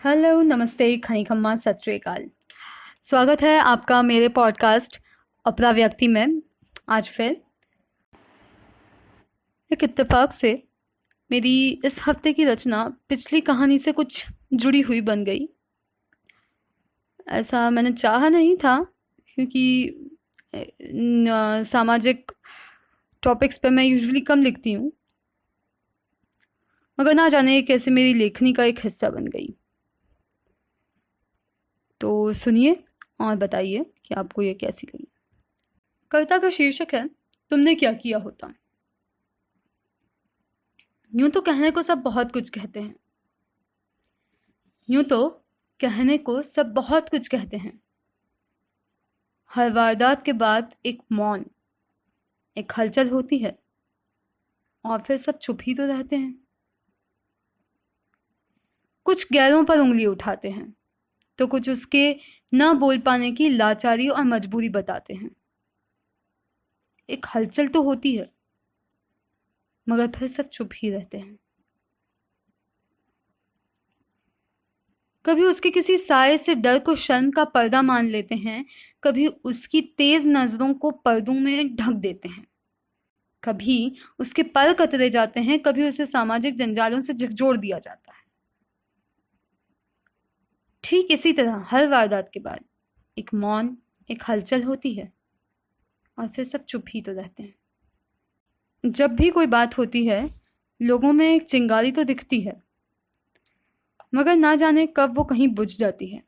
Hello, नमस्ते, खनी खम्मा, सत श्री अकाल। स्वागत है आपका मेरे पॉडकास्ट अपरा व्यक्ति में। आज फिर एक इत्तेफाक से मेरी इस हफ्ते की रचना पिछली कहानी से कुछ जुड़ी हुई बन गई। ऐसा मैंने चाहा नहीं था, क्योंकि सामाजिक टॉपिक्स पे मैं यूजुअली कम लिखती हूँ, मगर ना जाने कैसे मेरी लेखनी का एक हिस्सा बन गई। तो सुनिए और बताइए कि आपको ये कैसी लगी। कविता का शीर्षक है, तुमने क्या किया होता। यूं तो कहने को सब बहुत कुछ कहते हैं, यूं तो कहने को सब बहुत कुछ कहते हैं। हर वारदात के बाद एक मौन, एक हलचल होती है, और फिर सब चुप ही तो रहते हैं। कुछ गैरों पर उंगली उठाते हैं, तो कुछ उसके न बोल पाने की लाचारी और मजबूरी बताते हैं। एक हलचल तो होती है, मगर फिर सब चुप ही रहते हैं। कभी उसके किसी साये से डर को शर्म का पर्दा मान लेते हैं, कभी उसकी तेज नजरों को पर्दों में ढक देते हैं। कभी उसके पर कतरे जाते हैं, कभी उसे सामाजिक जंजालों से झकझोर दिया जाता है। ठीक इसी तरह हर वारदात के बाद एक मौन, एक हलचल होती है, और फिर सब चुप ही तो रहते हैं। जब भी कोई बात होती है, लोगों में एक चिंगारी तो दिखती है, मगर ना जाने कब वो कहीं बुझ जाती है।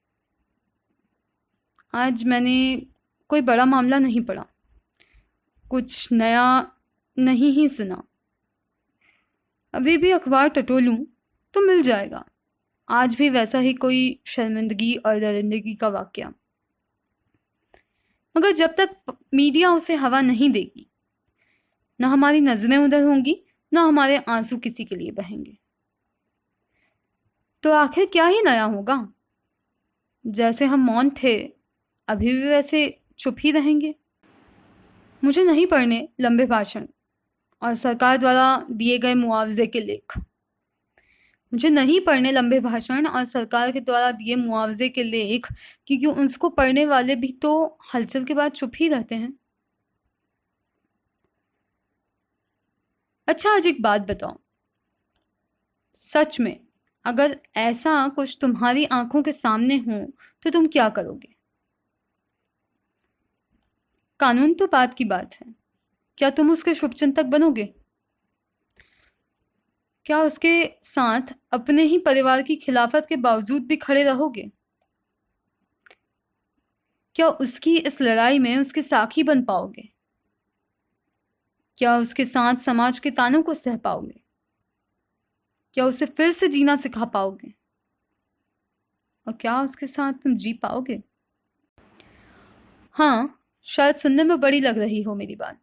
आज मैंने कोई बड़ा मामला नहीं पढ़ा, कुछ नया नहीं ही सुना। अभी भी अखबार टटोलूं तो मिल जाएगा आज भी वैसा ही कोई शर्मिंदगी और दरिंदगी का वाकया। मगर जब तक मीडिया उसे हवा नहीं देगी, न हमारी नजरें उधर होंगी, न हमारे आंसू किसी के लिए बहेंगे। तो आखिर क्या ही नया होगा। जैसे हम मौन थे, अभी भी वैसे चुप ही रहेंगे। मुझे नहीं पढ़ने लंबे भाषण और सरकार द्वारा दिए गए मुआवजे के लेख। मुझे नहीं पढ़ने लंबे भाषण और सरकार के द्वारा दिए मुआवजे के लेख, क्योंकि उसको पढ़ने वाले भी तो हलचल के बाद चुप ही रहते हैं। अच्छा, आज एक बात बताओ, सच में अगर ऐसा कुछ तुम्हारी आंखों के सामने हो तो तुम क्या करोगे। कानून तो बात की बात है, क्या तुम उसके शुभचिंतक बनोगे। क्या उसके साथ अपने ही परिवार की खिलाफत के बावजूद भी खड़े रहोगे। क्या उसकी इस लड़ाई में उसके साथी बन पाओगे। क्या उसके साथ समाज के तानों को सह पाओगे। क्या उसे फिर से जीना सिखा पाओगे, और क्या उसके साथ तुम जी पाओगे। हाँ, शायद सुनने में बड़ी लग रही हो मेरी बात,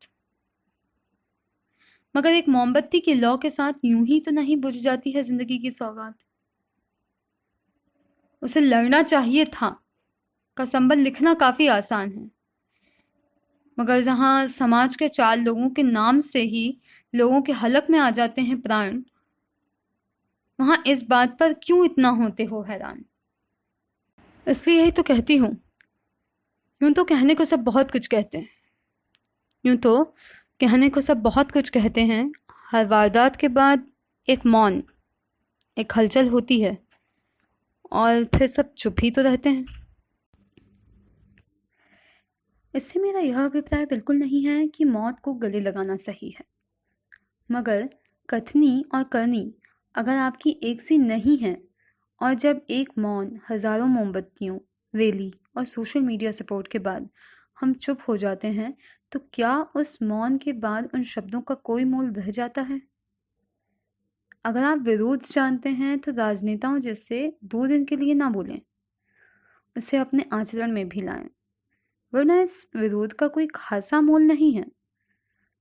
मगर एक मोमबत्ती की लौ के साथ यूं ही तो नहीं बुझ जाती है जिंदगी की सौगात। उसे लड़ना चाहिए था का संबंध लिखना काफी आसान है, मगर जहां समाज के चार लोगों के नाम से ही लोगों के हलक में आ जाते हैं प्राण, वहां इस बात पर क्यों इतना होते हो हैरान। इसलिए यही तो कहती हूँ, यूं तो कहने को सब बहुत कुछ कहते हैं, यूं तो कहने को सब बहुत कुछ कहते हैं। हर वारदात के बाद एक मौन, एक हलचल होती है, और फिर सब चुप ही तो रहते हैं। इससे मेरा यह अभिप्राय बिल्कुल नहीं है कि मौत को गले लगाना सही है, मगर कथनी और करनी अगर आपकी एक सी नहीं है, और जब एक मौन हजारों मोमबत्तियों, रैली और सोशल मीडिया सपोर्ट के बाद हम चुप हो जाते हैं, तो क्या उस मौन के बाद उन शब्दों का कोई मोल रह जाता है। अगर आप विरोध जानते हैं तो राजनेताओं जैसे 2 दिन के लिए ना बोलें, उसे अपने आचरण में भी लाएं, वरना इस विरोध का कोई खासा मोल नहीं है।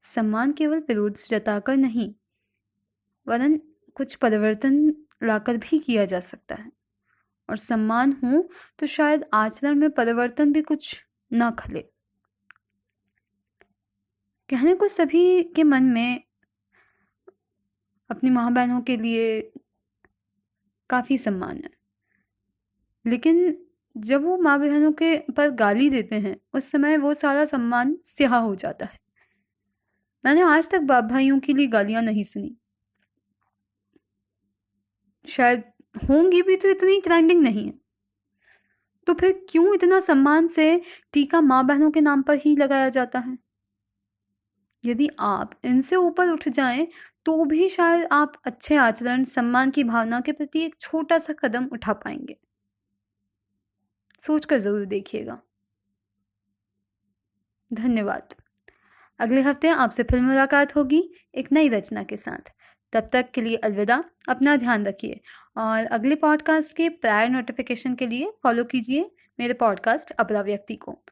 सम्मान केवल विरोध जताकर नहीं, वरन कुछ परिवर्तन लाकर भी किया जा सकता है, और सम्मान हो तो शायद आचरण में परिवर्तन भी कुछ ना खले। कहने को सभी के मन में अपनी माँ बहनों के लिए, काफ़ी सम्मान है। लेकिन जब वो माँ बहनों के पर गाली देते हैं, उस समय वो सारा सम्मान स्याह हो जाता है। मैंने आज तक बाप भाइयों के लिए गालियां नहीं सुनी। शायद होंगी भी तो इतनी ट्रेंडिंग नहीं है। तो फिर क्यों इतना सम्मान से टीका माँ बहनों के नाम पर ही लगाया जाता है? यदि आप इनसे ऊपर उठ जाएं तो भी शायद आप अच्छे आचरण, सम्मान की भावना के प्रति एक छोटा सा कदम उठा पाएंगे। सोचकर जरूर देखिएगा। धन्यवाद। अगले हफ्ते आपसे फिर मुलाकात होगी एक नई रचना के साथ। तब तक के लिए अलविदा। अपना ध्यान रखिए और अगले पॉडकास्ट के प्रायर नोटिफिकेशन के लिए फॉलो कीजिए मेरे पॉडकास्ट अपरा व्यक्ति को।